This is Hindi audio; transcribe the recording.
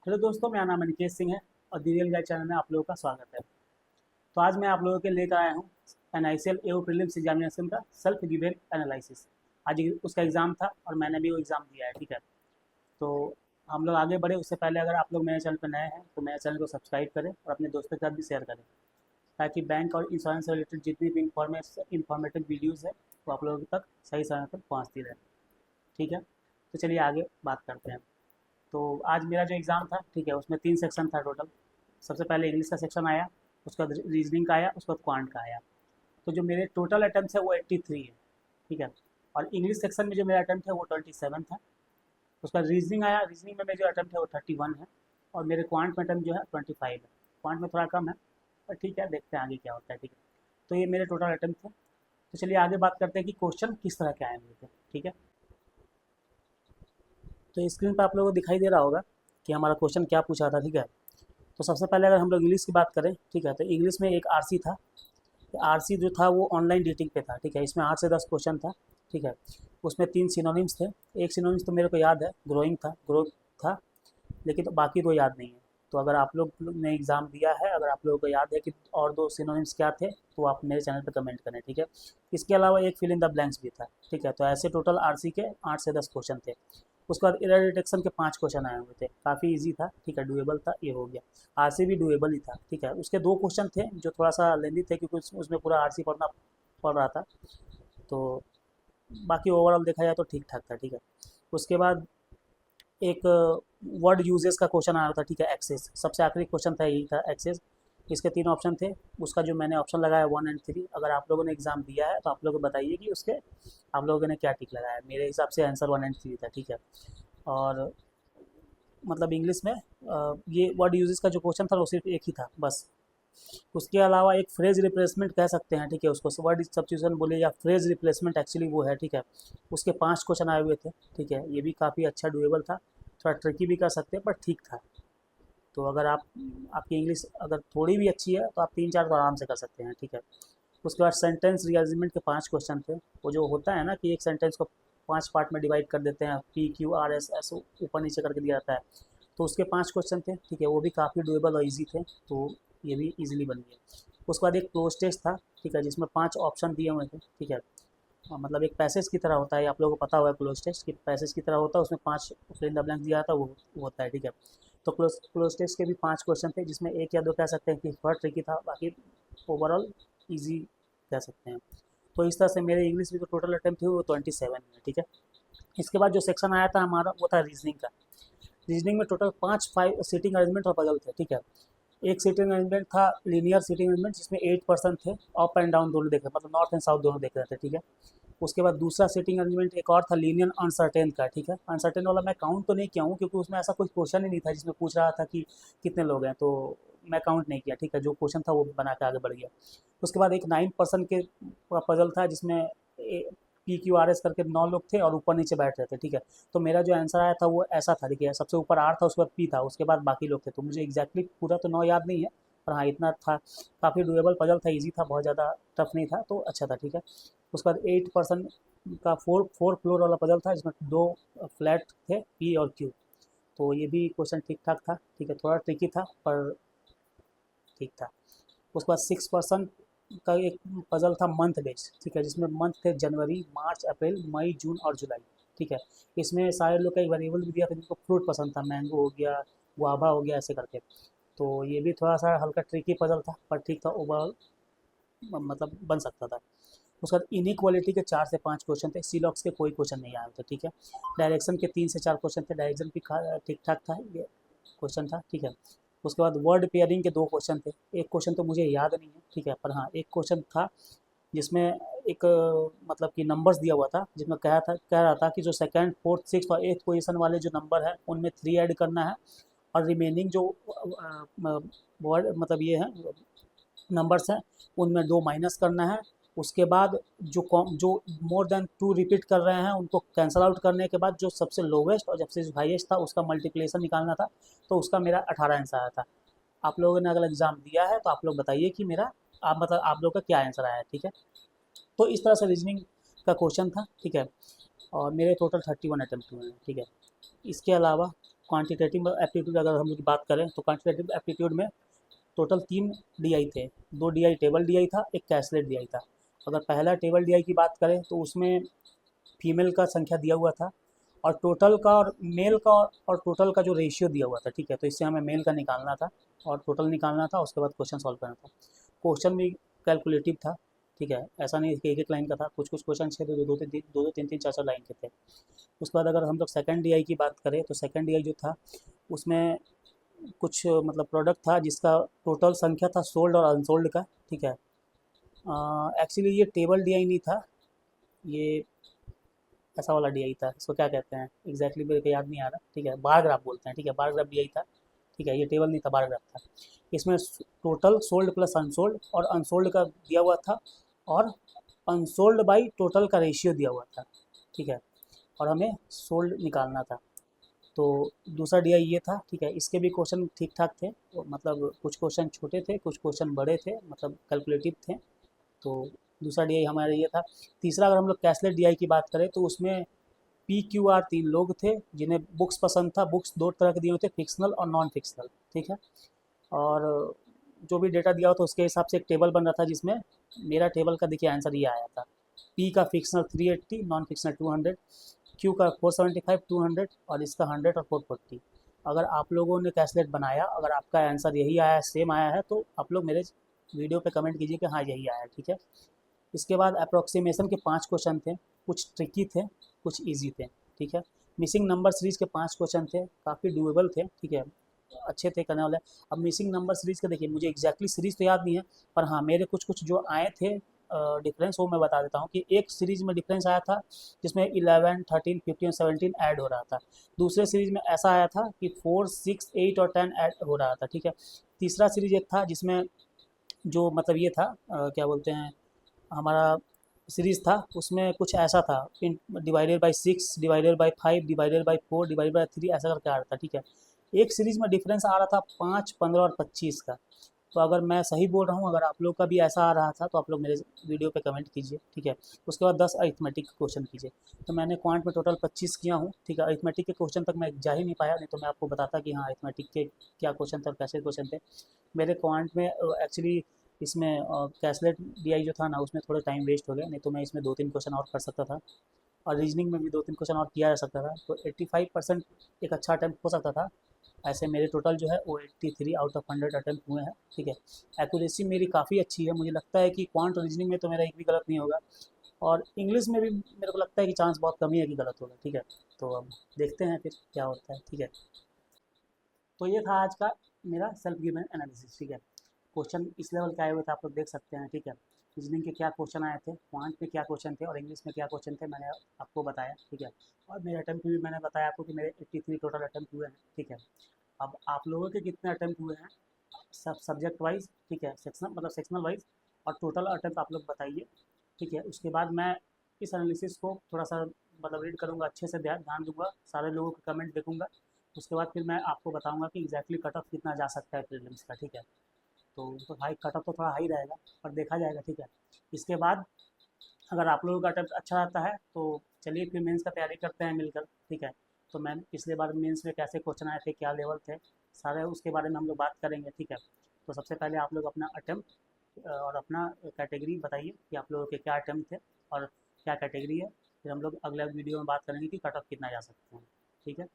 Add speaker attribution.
Speaker 1: हेलो दोस्तों, मेरा नाम अनिकेत सिंह है और दी रियल गाइड चैनल में आप लोगों का स्वागत है। तो आज मैं आप लोगों के लेकर आया हूँ NICL AO प्रीलिम्स एग्जामिनेशन का सेल्फ गिवन एनालिसिस। आज उसका एग्ज़ाम था और मैंने भी वो एग्ज़ाम दिया है। ठीक है, तो हम लोग आगे बढ़े उससे पहले अगर आप लोग मेरे चैनल पर नए हैं तो मेरे चैनल को सब्सक्राइब करें और अपने दोस्तों के साथ भी शेयर करें, ताकि बैंक और इंश्योरेंस से रिलेटेड जितनी भी इंफॉर्मेटिव वीडियोज़ है वो आप लोगों तक सही समय पर पहुँचती रहे। ठीक है, तो चलिए आगे बात करते हैं। तो आज मेरा जो एग्ज़ाम था, ठीक है, उसमें 3 सेक्शन था टोटल। सबसे पहले इंग्लिश का सेक्शन आया, उसके बाद रीजनिंग का आया, उसके बाद क्वांट का आया। तो जो मेरे टोटल अटैम्प्ट है वो 83 है। ठीक है, और इंग्लिश सेक्शन में जो मेरा अटैम्प्ट है वो 27 था। उसका रीजनिंग आया, रीजनिंग में मेरा जो अटैम्प्ट है वो 31 है। और मेरे क्वांट में अटैम्प्ट जो है 25 है। क्वांट में थोड़ा कम है, पर ठीक है, देखते हैं आगे क्या होता है। ठीक है, तो ये मेरे टोटल अटैम्प्ट थे। तो चलिए आगे बात करते हैं कि क्वेश्चन किस तरह के आए हुए थे। ठीक है, तो स्क्रीन पर आप लोगों को दिखाई दे रहा होगा कि हमारा क्वेश्चन क्या पूछा था। ठीक है, तो सबसे पहले अगर हम लोग इंग्लिश की बात करें, ठीक है, तो इंग्लिश में एक आरसी था। आरसी जो था वो ऑनलाइन डेटिंग पे था। ठीक है, इसमें 8 से 10 क्वेश्चन था। ठीक है, उसमें 3 सिनोनिम्स थे। एक सिनोनिम्स तो मेरे को याद है, ग्रोइंग था, ग्रोथ था, लेकिन तो बाकी दो याद नहीं है। तो अगर आप लोग ने एग्ज़ाम दिया है, अगर आप लोगों को याद है कि और दो सिनोनिम्स क्या थे, तो आप मेरे चैनल पर कमेंट करें। ठीक है, इसके अलावा एक फिल इन द ब्लैंक्स भी था। ठीक है, तो ऐसे टोटल आरसी के 8 से 10 क्वेश्चन थे। उसके बाद एरर डिटेक्शन के 5 क्वेश्चन आए हुए थे, काफ़ी इजी था। ठीक है, डुएबल था, ये हो गया। आरसी भी डुएबल ही था। ठीक है, उसके 2 क्वेश्चन थे जो थोड़ा सा लेंदी थे, क्योंकि उसमें पूरा आरसी पढ़ना पड़ रहा था। तो बाकी ओवरऑल देखा जाए तो ठीक ठाक था। ठीक है, उसके बाद एक वर्ड यूजेस का क्वेश्चन आ रहा था। ठीक है, एक्सेस सबसे आखिरी क्वेश्चन था, यही था एक्सेस। इसके 3 ऑप्शन थे। उसका जो मैंने ऑप्शन लगाया 1 एंड 3, अगर आप लोगों ने एग्ज़ाम दिया है तो आप लोग बताइए कि उसके आप लोगों ने क्या टिक लगाया। मेरे हिसाब से आंसर 1 एंड 3 था। ठीक है, और मतलब इंग्लिश में ये वर्ड यूजेस का जो क्वेश्चन था वो सिर्फ एक ही था बस। उसके अलावा एक फ्रेज रिप्लेसमेंट कह सकते हैं। ठीक है, उसको वर्ड सब्स्टिट्यूशन बोले या फ्रेज रिप्लेसमेंट, एक्चुअली वो है। ठीक है, उसके 5 क्वेश्चन आए हुए थे। ठीक है, ये भी काफ़ी अच्छा डुएबल था, थोड़ा ट्रिकी भी कर सकते हैं पर ठीक था। तो अगर आपकी इंग्लिश अगर थोड़ी भी अच्छी है तो आप 3-4 तो आराम से कर सकते हैं। ठीक है, उसके बाद सेंटेंस रीअरेंजमेंट के 5 क्वेश्चन थे। वो जो होता है ना कि एक सेंटेंस को 5 पार्ट में डिवाइड कर देते हैं, PQRS ऊपर नीचे करके दिया जाता है, तो उसके 5 क्वेश्चन थे। ठीक है, वो भी काफ़ी डुएबल और ईजी थे, तो ये भी ईजिली बन गया। उसके बाद एक क्लोज टेस्ट था। ठीक है, जिसमें 5 ऑप्शन दिए हुए थे। ठीक है, मतलब एक पैसेज की तरह होता है, आप लोगों को पता होगा क्लोज टेस्ट कि पैसेज की तरह होता है, उसमें 5 फिल इन द ब्लैंक दिया था, वो होता है। ठीक है, तो क्लोज टेस्ट के भी 5 क्वेश्चन थे, जिसमें एक या दो कह सकते हैं कि थोड़ा ट्रिकी था, बाकी ओवरऑल ईजी कह सकते हैं। तो इस तरह से मेरे इंग्लिश में जो टोटल अटैम्प्ट थे वो 27 में। ठीक है, इसके बाद जो सेक्शन आया था हमारा वो था रीजनिंग का। रीजनिंग में टोटल 5 सीटिंग अरेंजमेंट और पजल थे। ठीक है, एक सीटिंग अरेंजमेंट था लीनियर सीटिंग अरेंजमेंट, जिसमें 8 पर्सन थे, अप एंड डाउन दोनों देख रहे, मतलब नॉर्थ एंड साउथ दोनों देख रहे थे। ठीक है, उसके बाद दूसरा सीटिंग अरेंजमेंट एक और था लीनियर अनसर्टेन का। ठीक है, अनसर्टेन वाला मैं काउंट तो नहीं किया हूँ, क्योंकि उसमें ऐसा कोई क्वेश्चन ही नहीं था जिसमें पूछ रहा था कि कितने लोग हैं, तो मैं काउंट नहीं किया। ठीक है, जो क्वेश्चन था वो बना के आगे बढ़ गया। उसके बाद एक 9 पर्सन के पजल था, जिसमें PQRS करके 9 लोग थे और ऊपर नीचे बैठ रहे थे। ठीक है, तो मेरा जो आंसर आया था वो ऐसा था। देखिए, सबसे ऊपर R था, उसके बाद P था, उसके बाद बाकी लोग थे। तो मुझे एग्जैक्टली पूरा तो 9 याद नहीं है, पर हाँ इतना था। काफ़ी डुएबल पजल था, ईजी था, बहुत ज़्यादा टफ नहीं था, तो अच्छा था। ठीक है, उसके बाद 8 पर्सन का फोर फ्लोर वाला पजल था, जिसमें 2 फ्लैट थे, P और Q। तो ये भी क्वेश्चन ठीक ठाक था। ठीक है, थोड़ा ट्रिकी था पर ठीक था। उसके बाद 6 पर्सन का एक पजल था मंथ बेस्ड। ठीक है, जिसमें मंथ थे जनवरी, मार्च, अप्रैल, मई, जून और जुलाई। ठीक है, इसमें सारे लोग का एक वेरिएबल भी दिया था, जिनको फ्रूट पसंद था, मैंगो हो गया, गुआवा हो गया, ऐसे करके। तो ये भी थोड़ा सा हल्का ट्रिकी पजल था, पर ठीक था ओवरऑल, मतलब बन सकता था। उसके बाद इनइक्वालिटी के 4 से 5 क्वेश्चन थे, सीलॉक्स के कोई क्वेश्चन नहीं आए थे। ठीक है, डायरेक्शन के 3 से 4 क्वेश्चन थे, डायरेक्शन भी ठीक ठाक था, ये क्वेश्चन था। ठीक है, उसके बाद वर्ड पेयरिंग के 2 क्वेश्चन थे। एक क्वेश्चन तो मुझे याद नहीं है। ठीक है, पर हाँ एक क्वेश्चन था जिसमें एक मतलब कि नंबर्स दिया हुआ था, जिसमें कह रहा था कि जो सेकंड, फोर्थ, सिक्स और एट्थ पोजीशन वाले जो नंबर है उनमें 3 ऐड करना है, और रिमेनिंग जो वर्ड मतलब ये है नंबर्स हैं उनमें 2 माइनस करना है। उसके बाद जो मोर देन 2 रिपीट कर रहे हैं उनको कैंसिल आउट करने के बाद जो सबसे लोवेस्ट और सबसे हाईएस्ट था उसका मल्टीप्लिकेशन निकालना था। तो उसका मेरा 18 आंसर आया था। आप लोगों ने अगर एग्ज़ाम दिया है तो आप लोग बताइए कि मेरा आप मतलब आप लोग का क्या आंसर आया है। ठीक है, तो इस तरह से रीजनिंग का क्वेश्चन था। ठीक है, और मेरे टोटल 31 अटैम्प्ट हुए हैं। ठीक है, इसके अलावा क्वांटिटेटिव एप्टीट्यूड अगर हम लोग बात करें तो क्वांटिटेटिव एप्टीट्यूड में टोटल 3 डीआई थे। 2 डीआई टेबल डीआई था, एक कैसलेट डीआई था। अगर पहला टेबल डीआई की बात करें तो उसमें फीमेल का संख्या दिया हुआ था और टोटल का और मेल का और टोटल का जो रेशियो दिया हुआ था, ठीक है। तो इससे हमें मेल का निकालना था और टोटल निकालना था, उसके बाद क्वेश्चन सॉल्व करना था। क्वेश्चन भी कैलकुलेटिव था, ठीक है। ऐसा नहीं कि एक एक लाइन का था, कुछ कुछ क्वेश्चन छः दो दो दो तीन तीन चार चार लाइन के थे। उसके बाद अगर हम लोग सेकंड डीआई की बात करें तो सेकंड डीआई जो था उसमें कुछ मतलब प्रोडक्ट था जिसका टोटल संख्या था सोल्ड और अनसोल्ड का, ठीक है। एक्चुअली ये टेबल डीआई नहीं था, ये ऐसा वाला डीआई था। इसको क्या कहते हैं एग्जैक्टली मेरे को याद नहीं आ रहा, ठीक है। बार ग्राफ बोलते हैं, ठीक है। बार ग्राफ डीआई था, ठीक है। ये टेबल नहीं था, बार ग्राफ था। इसमें टोटल सोल्ड प्लस अनसोल्ड और अनसोल्ड का दिया हुआ था और अनसोल्ड बाई टोटल का रेशियो दिया हुआ था, ठीक है। और हमें सोल्ड निकालना था। तो दूसरा डीआई ये था, ठीक है। इसके भी क्वेश्चन ठीक ठाक थे, तो मतलब कुछ क्वेश्चन छोटे थे, कुछ क्वेश्चन बड़े थे, मतलब कैलकुलेटिव थे। तो दूसरा डीआई हमारा ये था। तीसरा अगर हम लोग कैशलेस डीआई की बात करें तो उसमें पी क्यू आर 3 लोग थे जिन्हें बुक्स पसंद था। बुक्स दो तरह के दिए हुए थे, फिक्शनल और नॉन फिक्शनल, ठीक है। और जो भी डेटा दिया हो तो उसके हिसाब से एक टेबल बन रहा था जिसमें मेरा टेबल का देखिए आंसर ये आया था। पी का फिक्शनल 380, नॉन फिक्शनल 200, क्यू का 475, 200 और इसका 100 और 440। अगर आप लोगों ने कैशलेट बनाया, अगर आपका आंसर यही आया है, सेम आया है, तो आप लोग मेरे वीडियो पे कमेंट कीजिए कि हाँ यही आया है, ठीक है। इसके बाद अप्रोक्सीमेशन के 5 क्वेश्चन थे, कुछ ट्रिकी थे, कुछ ईजी थे, ठीक है। मिसिंग नंबर सीरीज़ के 5 क्वेश्चन थे, काफ़ी डूएबल थे, ठीक है। अच्छे थे करने वाले। अब मिसिंग नंबर सीरीज़ का देखिए, मुझे एग्जैक्टली सीरीज़ तो याद नहीं है, पर हाँ मेरे कुछ कुछ जो आए थे डिफरेंस, वो मैं बता देता हूँ कि एक सीरीज़ में डिफरेंस आया था जिसमें 11, 13, 15 और 17 ऐड हो रहा था। दूसरे सीरीज़ में ऐसा आया था कि 4, 6, 8 और 10 ऐड हो रहा था, ठीक है। तीसरा सीरीज़ एक था जिसमें जो मतलब ये था क्या बोलते हैं, हमारा सीरीज़ था उसमें कुछ ऐसा था, divided by 6, divided by 5, divided by 4, divided by 3, ऐसा करके आ रहा था, ठीक है। एक सीरीज़ में डिफरेंस आ रहा था 5, 15 और 25 का। तो अगर मैं सही बोल रहा हूँ, अगर आप लोग का भी ऐसा आ रहा था तो आप लोग मेरे वीडियो पे कमेंट कीजिए, ठीक है। उसके बाद 10 अरिथमेटिक क्वेश्चन कीजिए। तो मैंने क्वांट में टोटल 25 किया हूँ, ठीक है। अरिथमेटिक के क्वेश्चन तक मैं जा ही नहीं पाया, नहीं तो मैं आपको बताता कि हाँ अरिथमेटिक के क्या क्वेश्चन थे और कैसे क्वेश्चन थे। मेरे क्वांट में एक्चुअली इसमें कैसलेट डीआई जो था ना उसमें थोड़ा टाइम वेस्ट हो गया, नहीं तो मैं इसमें 2-3 क्वेश्चन और कर सकता था और रीजनिंग में भी 2-3 क्वेश्चन और किया जा सकता था। तो 85% एक अच्छा अटैम्प्ट हो सकता था। ऐसे मेरे टोटल जो है वो 83 आउट ऑफ 100 अटैम्प्ट हुए हैं, ठीक है। एक्यूरेसी मेरी काफ़ी अच्छी है, मुझे लगता है कि क्वांट रीजनिंग में तो मेरा एक भी गलत नहीं होगा और इंग्लिश में भी मेरे को लगता है कि चांस बहुत कम ही है कि गलत होगा, ठीक है। तो अब देखते हैं फिर क्या होता है, ठीक है। तो ये था आज का मेरा सेल्फ गिवन एनालिसिस, ठीक है। क्वेश्चन इस लेवल के आए हुए थे, आप लोग देख सकते हैं, ठीक है। रीजनिंग के क्या क्वेश्चन आए थे, क्वांट में क्या क्वेश्चन थे और इंग्लिश में क्या क्वेश्चन थे, मैंने आपको बताया, ठीक है। और मेरे अटैम्प्ट भी मैंने बताया आपको कि मेरे 83 टोटल अटैम्प्ट हुए हैं, ठीक है। अब आप लोगों के कितने अटैम्प्ट हुए हैं सब सब्जेक्ट वाइज, ठीक है, सेक्शनल मतलब सेक्शनल वाइज, और टोटल अटैम्प्ट आप लोग बताइए, ठीक है। उसके बाद मैं इस एनालिसिस को थोड़ा सा मतलब रीड करूँगा, अच्छे से ध्यान ध्यान दूंगा, सारे लोगों के कमेंट देखूंगा। उसके बाद फिर मैं आपको बताऊंगा कि एग्जैक्टली कट ऑफ कितना जा सकता है प्रीलिम्स का, ठीक है। तो हाई कट ऑफ तो थोड़ा हाई रहेगा, पर देखा जाएगा, ठीक है। इसके बाद अगर आप लोगों का अटेम्प्ट अच्छा रहता है तो चलिए फिर मेंस का तैयारी करते हैं मिलकर, ठीक है। तो मैं पिछले बार मेंस में कैसे क्वेश्चन आए थे, क्या लेवल थे, सारे उसके बारे में हम लोग बात करेंगे, ठीक है। तो सबसे पहले आप लोग अपना अटेम्प्ट और अपना कैटेगरी बताइए कि आप लोगों के क्या अटेम्प्ट थे और क्या कैटेगरी है। फिर हम लोग अगले वीडियो में बात करेंगे कि कट ऑफ कितना जा सकते हैं, ठीक है।